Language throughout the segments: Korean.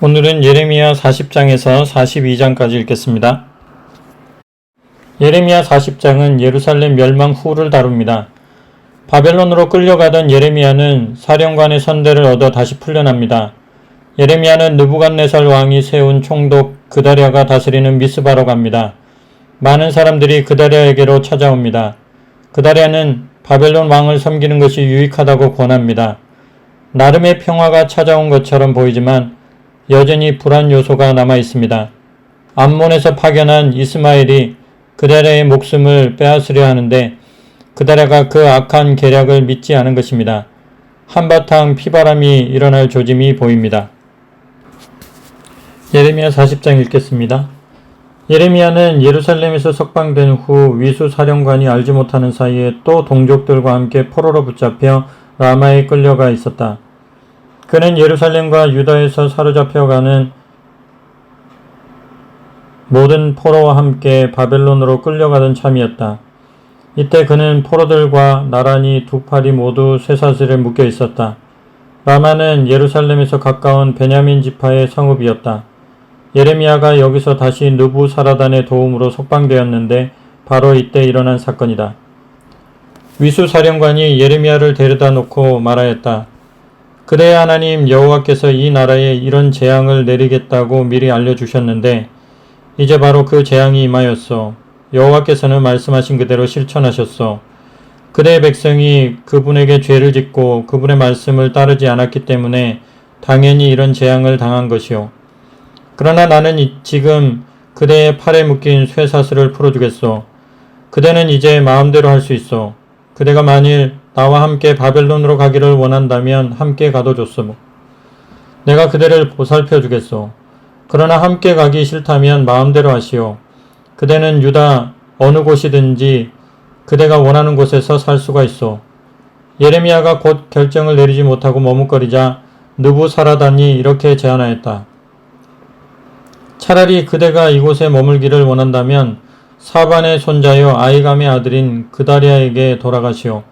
오늘은 예레미야 40장에서 42장까지 읽겠습니다. 예레미야 40장은 예루살렘 멸망 후를 다룹니다. 바벨론으로 끌려가던 예레미야는 사령관의 선대를 얻어 다시 풀려납니다. 예레미야는 느부갓네살 왕이 세운 총독 그다랴가 다스리는 미스바로 갑니다. 많은 사람들이 그다랴에게로 찾아옵니다. 그다랴는 바벨론 왕을 섬기는 것이 유익하다고 권합니다. 나름의 평화가 찾아온 것처럼 보이지만 여전히 불안 요소가 남아 있습니다. 암몬에서 파견한 이스마엘이 그다랴의 목숨을 빼앗으려 하는데 그다랴가 그 악한 계략을 믿지 않은 것입니다. 한바탕 피바람이 일어날 조짐이 보입니다. 예레미야 40장 읽겠습니다. 예레미야는 예루살렘에서 석방된 후 위수 사령관이 알지 못하는 사이에 또 동족들과 함께 포로로 붙잡혀 라마에 끌려가 있었다. 그는 예루살렘과 유다에서 사로잡혀가는 모든 포로와 함께 바벨론으로 끌려가던 참이었다. 이때 그는 포로들과 나란히 두 팔이 모두 쇠사슬에 묶여 있었다. 라마는 예루살렘에서 가까운 베냐민 지파의 성읍이었다. 예레미야가 여기서 다시 느부사라단의 도움으로 석방되었는데 바로 이때 일어난 사건이다. 위수 사령관이 예레미야를 데려다 놓고 말하였다. 그대의 하나님 여호와께서 이 나라에 이런 재앙을 내리겠다고 미리 알려주셨는데 이제 바로 그 재앙이 임하였소. 여호와께서는 말씀하신 그대로 실천하셨소. 그대의 백성이 그분에게 죄를 짓고 그분의 말씀을 따르지 않았기 때문에 당연히 이런 재앙을 당한 것이오. 그러나 나는 지금 그대의 팔에 묶인 쇠사슬을 풀어주겠소. 그대는 이제 마음대로 할 수 있어. 그대가 만일 나와 함께 바벨론으로 가기를 원한다면 함께 가도 좋소. 내가 그대를 보살펴 주겠소. 그러나 함께 가기 싫다면 마음대로 하시오. 그대는 유다 어느 곳이든지 그대가 원하는 곳에서 살 수가 있어. 예레미야가 곧 결정을 내리지 못하고 머뭇거리자 느부사라단이 이렇게 제안하였다. 차라리 그대가 이곳에 머물기를 원한다면 사반의 손자여 아이감의 아들인 그다랴에게 돌아가시오.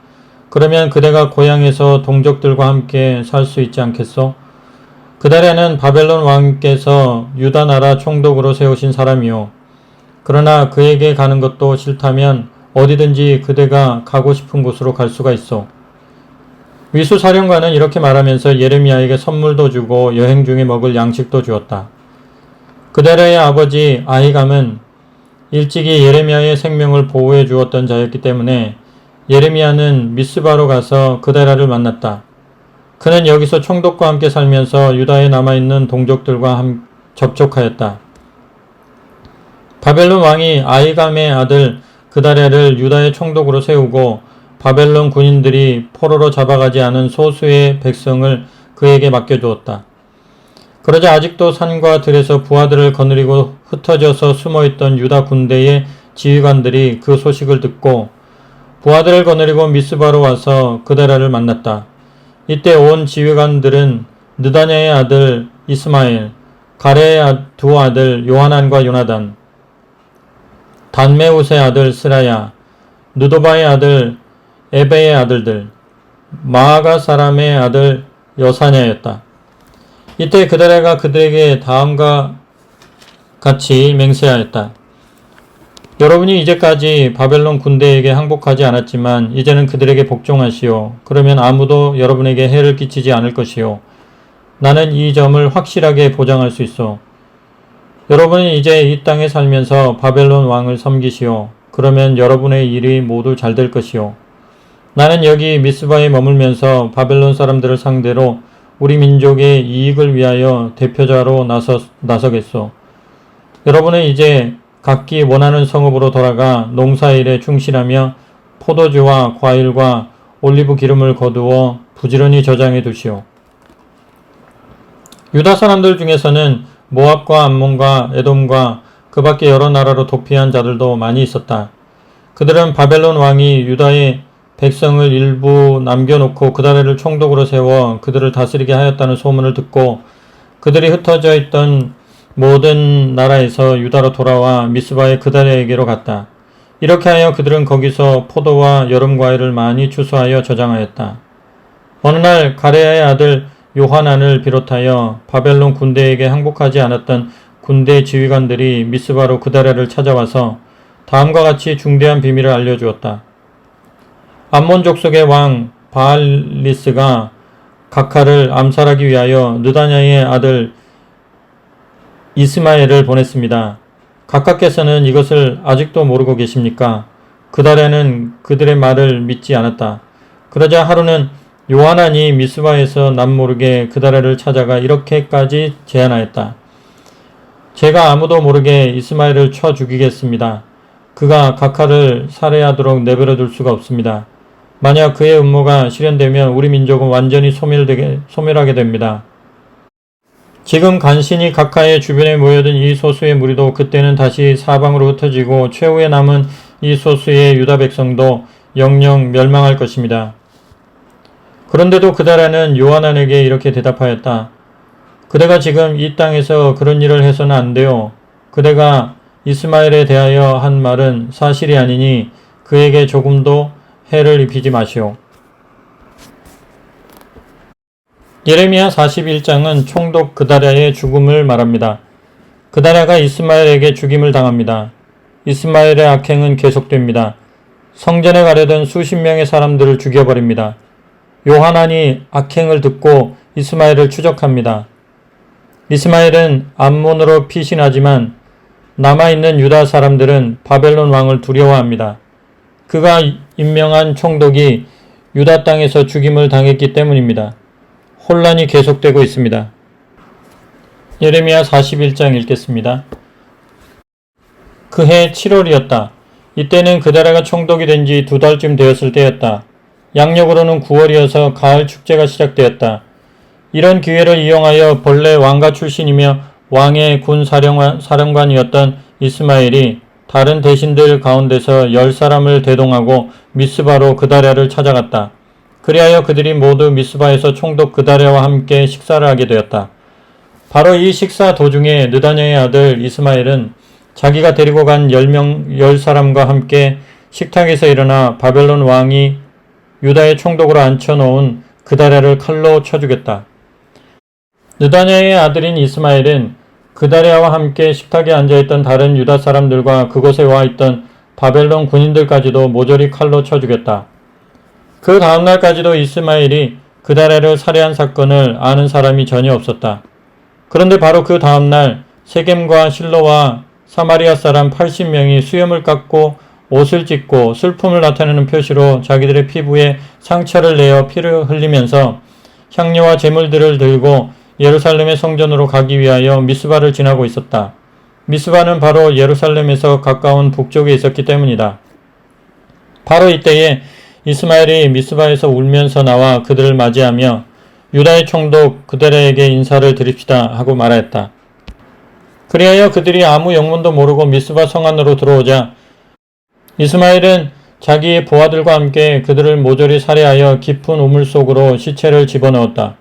그러면 그대가 고향에서 동족들과 함께 살 수 있지 않겠소? 그다랴는 바벨론 왕께서 유다 나라 총독으로 세우신 사람이요. 그러나 그에게 가는 것도 싫다면 어디든지 그대가 가고 싶은 곳으로 갈 수가 있어. 위수 사령관은 이렇게 말하면서 예레미야에게 선물도 주고 여행 중에 먹을 양식도 주었다. 그다랴의 아버지 아히감은 일찍이 예레미야의 생명을 보호해 주었던 자였기 때문에 예레미야는 미스바로 가서 그다랴를 만났다. 그는 여기서 총독과 함께 살면서 유다에 남아있는 동족들과 접촉하였다. 바벨론 왕이 아히감의 아들 그다랴를 유다의 총독으로 세우고 바벨론 군인들이 포로로 잡아가지 않은 소수의 백성을 그에게 맡겨두었다. 그러자 아직도 산과 들에서 부하들을 거느리고 흩어져서 숨어있던 유다 군대의 지휘관들이 그 소식을 듣고 부하들을 거느리고 미스바로 와서 그다랴를 만났다. 이때 온 지휘관들은 느다냐의 아들 이스마엘, 가레의 두 아들 요하난과 요나단, 단메웃의 아들 스라야, 느도바의 아들 에베의 아들들, 마아가 사람의 아들 여사냐였다. 이때 그다랴가 그들에게 다음과 같이 맹세하였다. 여러분이 이제까지 바벨론 군대에게 항복하지 않았지만 이제는 그들에게 복종하시오. 그러면 아무도 여러분에게 해를 끼치지 않을 것이오. 나는 이 점을 확실하게 보장할 수 있어. 여러분은 이제 이 땅에 살면서 바벨론 왕을 섬기시오. 그러면 여러분의 일이 모두 잘 될 것이오. 나는 여기 미스바에 머물면서 바벨론 사람들을 상대로 우리 민족의 이익을 위하여 대표자로 나서겠소. 여러분은 이제 각기 원하는 성읍으로 돌아가 농사일에 충실하며 포도주와 과일과 올리브 기름을 거두어 부지런히 저장해 두시오. 유다 사람들 중에서는 모압과 암몬과 에돔과 그 밖에 여러 나라로 도피한 자들도 많이 있었다. 그들은 바벨론 왕이 유다의 백성을 일부 남겨놓고 그다랴를 총독으로 세워 그들을 다스리게 하였다는 소문을 듣고 그들이 흩어져 있던 모든 나라에서 유다로 돌아와 미스바의 그다랴에게로 갔다. 이렇게 하여 그들은 거기서 포도와 여름 과일을 많이 추수하여 저장하였다. 어느 날 가레야의 아들 요하난을 비롯하여 바벨론 군대에게 항복하지 않았던 군대 지휘관들이 미스바로 그다랴를 찾아와서 다음과 같이 중대한 비밀을 알려주었다. 암몬 족속의 왕 바알리스가 각하를 암살하기 위하여 느다냐의 아들 이스마엘을 보냈습니다. 각하께서는 이것을 아직도 모르고 계십니까? 그다랴는 그들의 말을 믿지 않았다. 그러자 하루는 요하난이 미스바에서 남모르게 그다랴를 찾아가 이렇게까지 제안하였다. 제가 아무도 모르게 이스마엘을 쳐 죽이겠습니다. 그가 각하를 살해하도록 내버려 둘 수가 없습니다. 만약 그의 음모가 실현되면 우리 민족은 완전히 소멸하게 됩니다. 지금 간신히 각하의 주변에 모여든 이 소수의 무리도 그때는 다시 사방으로 흩어지고 최후에 남은 이 소수의 유다 백성도 영영 멸망할 것입니다. 그런데도 그다랴는 요하난에게 이렇게 대답하였다. 그대가 지금 이 땅에서 그런 일을 해서는 안 돼요. 그대가 이스마엘에 대하여 한 말은 사실이 아니니 그에게 조금도 해를 입히지 마시오. 예레미야 41장은 총독 그다랴의 죽음을 말합니다. 그다랴가 이스마엘에게 죽임을 당합니다. 이스마엘의 악행은 계속됩니다. 성전에 가려던 수십 명의 사람들을 죽여버립니다. 요하난이 악행을 듣고 이스마엘을 추적합니다. 이스마엘은 암몬으로 피신하지만 남아있는 유다 사람들은 바벨론 왕을 두려워합니다. 그가 임명한 총독이 유다 땅에서 죽임을 당했기 때문입니다. 혼란이 계속되고 있습니다. 예레미야 41장 읽겠습니다. 그해 7월이었다. 이때는 그다랴가 총독이 된 지 2달쯤 되었을 때였다. 양력으로는 9월이어서 가을 축제가 시작되었다. 이런 기회를 이용하여 본래 왕가 출신이며 왕의 군 사령관이었던 이스마엘이 다른 대신들 가운데서 10사람을 대동하고 미스바로 그다랴를 찾아갔다. 그리하여 그들이 모두 미스바에서 총독 그다랴와 함께 식사를 하게 되었다. 바로 이 식사 도중에 느다냐의 아들 이스마엘은 자기가 데리고 간 10사람과 함께 식탁에서 일어나 바벨론 왕이 유다의 총독으로 앉혀놓은 그다랴를 칼로 쳐 죽였다. 느다냐의 아들인 이스마엘은 그다랴와 함께 식탁에 앉아있던 다른 유다 사람들과 그곳에 와 있던 바벨론 군인들까지도 모조리 칼로 쳐 죽였다. 그 다음날까지도 이스마엘이 그다랴를 살해한 사건을 아는 사람이 전혀 없었다. 그런데 바로 그 다음날 세겜과 실로와 사마리아 사람 80명이 수염을 깎고 옷을 찢고 슬픔을 나타내는 표시로 자기들의 피부에 상처를 내어 피를 흘리면서 향료와 제물들을 들고 예루살렘의 성전으로 가기 위하여 미스바를 지나고 있었다. 미스바는 바로 예루살렘에서 가까운 북쪽에 있었기 때문이다. 바로 이때에 이스마엘이 미스바에서 울면서 나와 그들을 맞이하며 유다의 총독 그다랴에게 인사를 드립시다 하고 말하였다. 그리하여 그들이 아무 영문도 모르고 미스바 성 안으로 들어오자 이스마엘은 자기의 부하들과 함께 그들을 모조리 살해하여 깊은 우물 속으로 시체를 집어넣었다.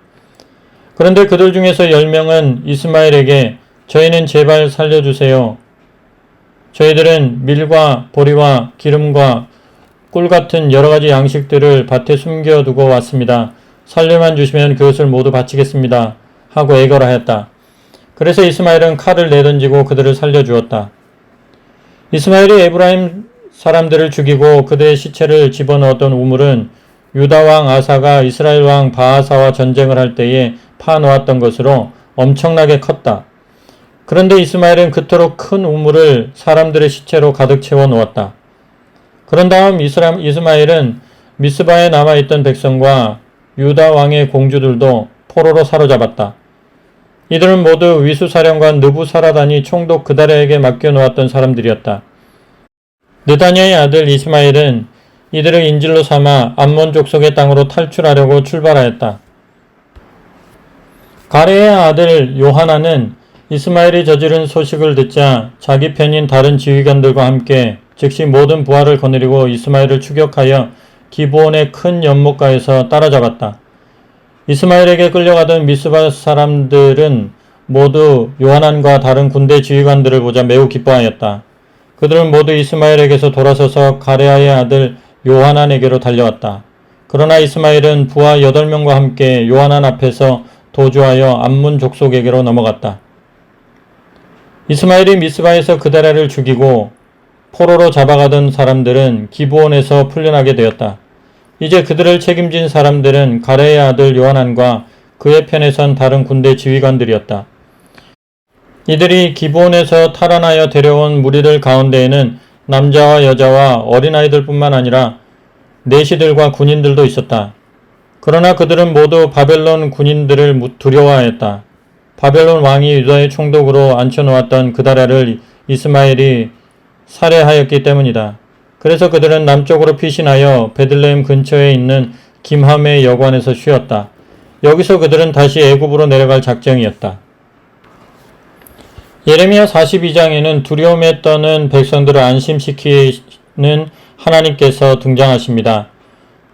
그런데 그들 중에서 10명은 이스마엘에게 저희는 제발 살려주세요. 저희들은 밀과 보리와 기름과 꿀 같은 여러가지 양식들을 밭에 숨겨두고 왔습니다. 살려만 주시면 그것을 모두 바치겠습니다. 하고 애걸을 하였다. 그래서 이스마엘은 칼을 내던지고 그들을 살려주었다. 이스마엘이 에브라임 사람들을 죽이고 그들의 시체를 집어넣었던 우물은 유다 왕 아사가 이스라엘 왕 바아사와 전쟁을 할 때에 파놓았던 것으로 엄청나게 컸다. 그런데 이스마엘은 그토록 큰 우물을 사람들의 시체로 가득 채워 놓았다. 그런 다음 이스마엘은 미스바에 남아있던 백성과 유다 왕의 공주들도 포로로 사로잡았다. 이들은 모두 위수사령관 느부사라단이 총독 그다랴에게 맡겨놓았던 사람들이었다. 느다냐의 아들 이스마엘은 이들을 인질로 삼아 암몬 족속의 땅으로 탈출하려고 출발하였다. 가레의 아들 요하나는 이스마엘이 저지른 소식을 듣자 자기 편인 다른 지휘관들과 함께 즉시 모든 부하를 거느리고 이스마엘을 추격하여 기브온의 큰 연못가에서 따라잡았다. 이스마엘에게 끌려가던 미스바 사람들은 모두 요하난과 다른 군대 지휘관들을 보자 매우 기뻐하였다. 그들은 모두 이스마엘에게서 돌아서서 가레아의 아들 요하난에게로 달려왔다. 그러나 이스마엘은 부하 8명과 함께 요하난 앞에서 도주하여 암몬 족속에게로 넘어갔다. 이스마엘이 미스바에서 그다라를 죽이고 포로로 잡아가던 사람들은 기브온에서 풀려나게 되었다. 이제 그들을 책임진 사람들은 가레의 아들 요하난과 그의 편에 선 다른 군대 지휘관들이었다. 이들이 기브온에서 탈환하여 데려온 무리들 가운데에는 남자와 여자와 어린아이들 뿐만 아니라 내시들과 군인들도 있었다. 그러나 그들은 모두 바벨론 군인들을 두려워하였다. 바벨론 왕이 유다의 총독으로 앉혀놓았던 그다라를 이스마엘이 살해하였기 때문이다. 그래서 그들은 남쪽으로 피신하여 베들레헴 근처에 있는 김함의 여관에서 쉬었다. 여기서 그들은 다시 애굽으로 내려갈 작정이었다. 예레미야 42장에는 두려움에 떠는 백성들을 안심시키는 하나님께서 등장하십니다.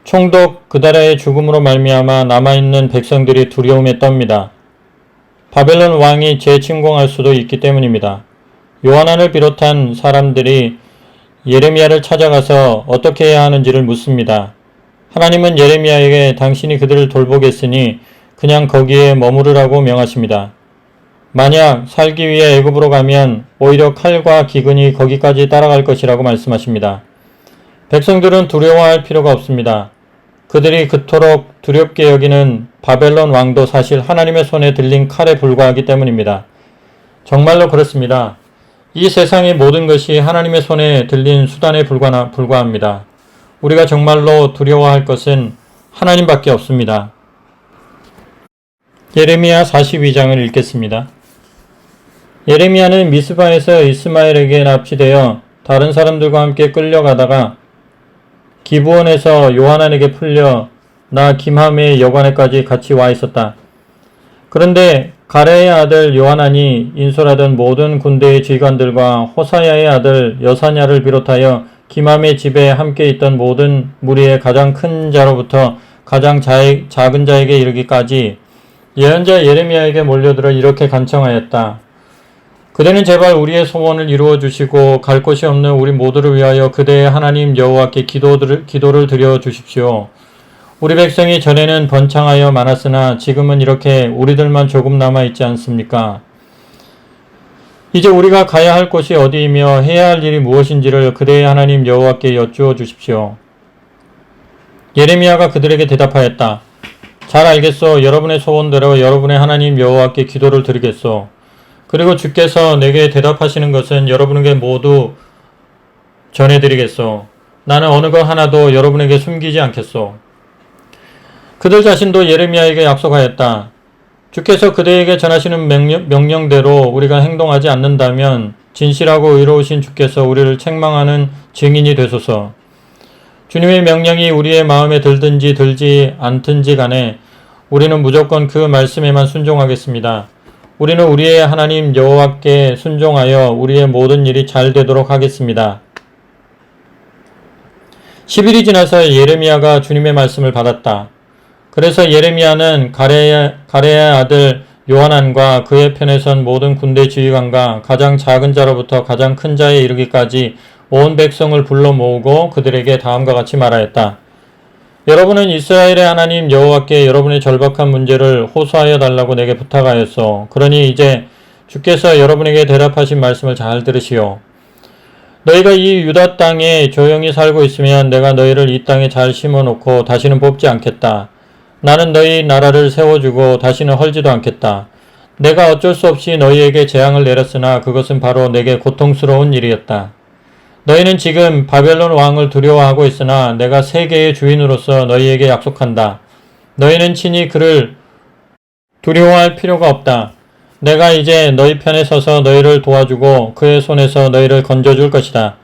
총독 그다라의 죽음으로 말미암아 남아있는 백성들이 두려움에 떱니다. 바벨론 왕이 재침공할 수도 있기 때문입니다. 요하난을 비롯한 사람들이 예레미야를 찾아가서 어떻게 해야 하는지를 묻습니다. 하나님은 예레미야에게 당신이 그들을 돌보겠으니 그냥 거기에 머무르라고 명하십니다. 만약 살기 위해 애굽으로 가면 오히려 칼과 기근이 거기까지 따라갈 것이라고 말씀하십니다. 백성들은 두려워할 필요가 없습니다. 그들이 그토록 두렵게 여기는 바벨론 왕도 사실 하나님의 손에 들린 칼에 불과하기 때문입니다. 정말로 그렇습니다. 이 세상의 모든 것이 하나님의 손에 들린 수단에 불과합니다. 우리가 정말로 두려워할 것은 하나님밖에 없습니다. 예레미야 42장을 읽겠습니다. 예레미야는 미스바에서 이스마엘에게 납치되어 다른 사람들과 함께 끌려가다가 기브온에서 요하난에게 풀려 나 김함의 여관에까지 같이 와 있었다. 그런데 가레의 아들 요하난이 인솔하던 모든 군대의 지휘관들과 호사야의 아들 여사냐를 비롯하여 김함의 집에 함께 있던 모든 무리의 가장 큰 자로부터 가장 작은 자에게 이르기까지 예언자 예레미야에게 몰려들어 이렇게 간청하였다. 그대는 제발 우리의 소원을 이루어 주시고 갈 곳이 없는 우리 모두를 위하여 그대의 하나님 여호와께 기도를 드려 주십시오. 우리 백성이 전에는 번창하여 많았으나 지금은 이렇게 우리들만 조금 남아 있지 않습니까? 이제 우리가 가야 할 곳이 어디이며 해야 할 일이 무엇인지를 그대의 하나님 여호와께 여쭈어 주십시오. 예레미야가 그들에게 대답하였다. 잘 알겠소. 여러분의 소원대로 여러분의 하나님 여호와께 기도를 드리겠소. 그리고 주께서 내게 대답하시는 것은 여러분에게 모두 전해드리겠소. 나는 어느 것 하나도 여러분에게 숨기지 않겠소. 그들 자신도 예레미야에게 약속하였다. 주께서 그대에게 전하시는 명령대로 우리가 행동하지 않는다면 진실하고 의로우신 주께서 우리를 책망하는 증인이 되소서. 주님의 명령이 우리의 마음에 들든지 들지 않든지 간에 우리는 무조건 그 말씀에만 순종하겠습니다. 우리는 우리의 하나님 여호와께 순종하여 우리의 모든 일이 잘 되도록 하겠습니다. 10일이 지나서 예레미야가 주님의 말씀을 받았다. 그래서 예레미야는 가레의 아들 요하난과 그의 편에 선 모든 군대 지휘관과 가장 작은 자로부터 가장 큰 자에 이르기까지 온 백성을 불러 모으고 그들에게 다음과 같이 말하였다. 여러분은 이스라엘의 하나님 여호와께 여러분의 절박한 문제를 호소하여 달라고 내게 부탁하였소. 그러니 이제 주께서 여러분에게 대답하신 말씀을 잘 들으시오. 너희가 이 유다 땅에 조용히 살고 있으면 내가 너희를 이 땅에 잘 심어놓고 다시는 뽑지 않겠다. 나는 너희 나라를 세워주고 다시는 헐지도 않겠다. 내가 어쩔 수 없이 너희에게 재앙을 내렸으나 그것은 바로 내게 고통스러운 일이었다. 너희는 지금 바벨론 왕을 두려워하고 있으나 내가 세계의 주인으로서 너희에게 약속한다. 너희는 친히 그를 두려워할 필요가 없다. 내가 이제 너희 편에 서서 너희를 도와주고 그의 손에서 너희를 건져줄 것이다.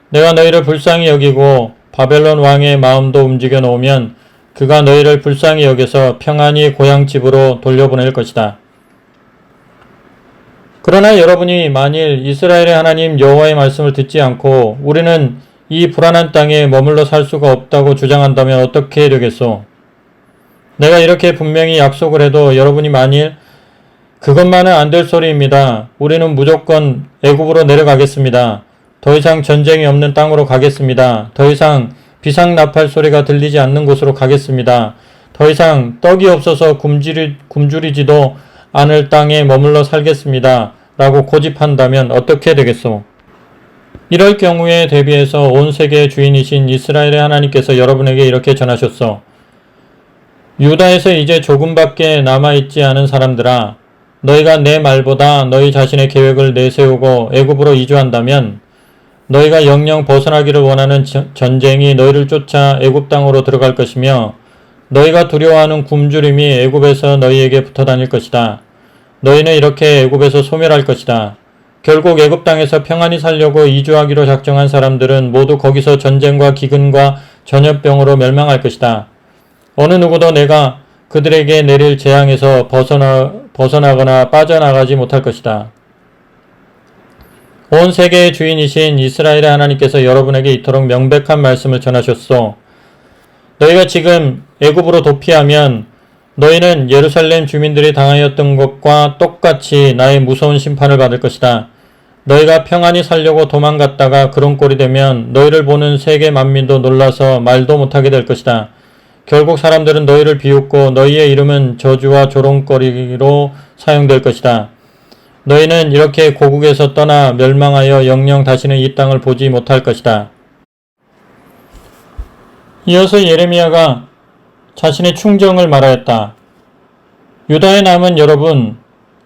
내가 너희를 불쌍히 여기고 바벨론 왕의 마음도 움직여 놓으면 그가 너희를 불쌍히 여겨서 평안히 고향집으로 돌려보낼 것이다. 그러나 여러분이 만일 이스라엘의 하나님 여호와의 말씀을 듣지 않고 우리는 이 불안한 땅에 머물러 살 수가 없다고 주장한다면 어떻게 되겠소? 내가 이렇게 분명히 약속을 해도 여러분이 만일 그것만은 안 될 소리입니다. 우리는 무조건 애굽으로 내려가겠습니다. 더 이상 전쟁이 없는 땅으로 가겠습니다. 더 이상 비상나팔 소리가 들리지 않는 곳으로 가겠습니다. 더 이상 떡이 없어서 굶주리지도 않을 땅에 머물러 살겠습니다. 라고 고집한다면 어떻게 되겠소? 이럴 경우에 대비해서 온 세계의 주인이신 이스라엘의 하나님께서 여러분에게 이렇게 전하셨소. 유다에서 이제 조금밖에 남아있지 않은 사람들아, 너희가 내 말보다 너희 자신의 계획을 내세우고 애굽으로 이주한다면 너희가 영영 벗어나기를 원하는 전쟁이 너희를 쫓아 애굽 땅으로 들어갈 것이며 너희가 두려워하는 굶주림이 애굽에서 너희에게 붙어 다닐 것이다. 너희는 이렇게 애굽에서 소멸할 것이다. 결국 애굽 땅에서 평안히 살려고 이주하기로 작정한 사람들은 모두 거기서 전쟁과 기근과 전염병으로 멸망할 것이다. 어느 누구도 내가 그들에게 내릴 재앙에서 벗어나거나 빠져나가지 못할 것이다. 온 세계의 주인이신 이스라엘의 하나님께서 여러분에게 이토록 명백한 말씀을 전하셨소. 너희가 지금 애굽으로 도피하면 너희는 예루살렘 주민들이 당하였던 것과 똑같이 나의 무서운 심판을 받을 것이다. 너희가 평안히 살려고 도망갔다가 그런 꼴이 되면 너희를 보는 세계 만민도 놀라서 말도 못하게 될 것이다. 결국 사람들은 너희를 비웃고 너희의 이름은 저주와 조롱거리로 사용될 것이다. 너희는 이렇게 고국에서 떠나 멸망하여 영영 다시는 이 땅을 보지 못할 것이다. 이어서 예레미야가 자신의 충정을 말하였다. 유다에 남은 여러분,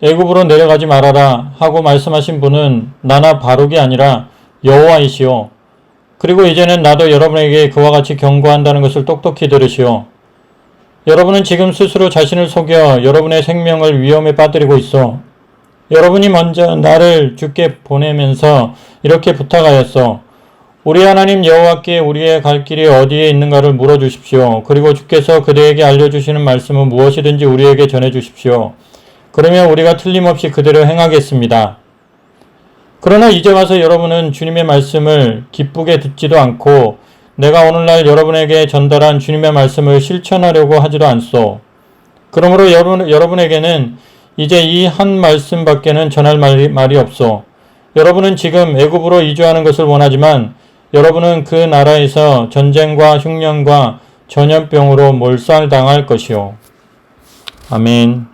애굽으로 내려가지 말아라 하고 말씀하신 분은 나나 바룩이 아니라 여호와이시오. 그리고 이제는 나도 여러분에게 그와 같이 경고한다는 것을 똑똑히 들으시오. 여러분은 지금 스스로 자신을 속여 여러분의 생명을 위험에 빠뜨리고 있어. 여러분이 먼저 나를 주께 보내면서 이렇게 부탁하였어. 우리 하나님 여호와께 우리의 갈 길이 어디에 있는가를 물어주십시오. 그리고 주께서 그대에게 알려주시는 말씀은 무엇이든지 우리에게 전해주십시오. 그러면 우리가 틀림없이 그대로 행하겠습니다. 그러나 이제 와서 여러분은 주님의 말씀을 기쁘게 듣지도 않고 내가 오늘날 여러분에게 전달한 주님의 말씀을 실천하려고 하지도 않소. 그러므로 여러분에게는 이제 이 한 말씀밖에는 전할 말이 없소. 여러분은 지금 애굽으로 이주하는 것을 원하지만 여러분은 그 나라에서 전쟁과 흉년과 전염병으로 몰살당할 것이오. 아멘.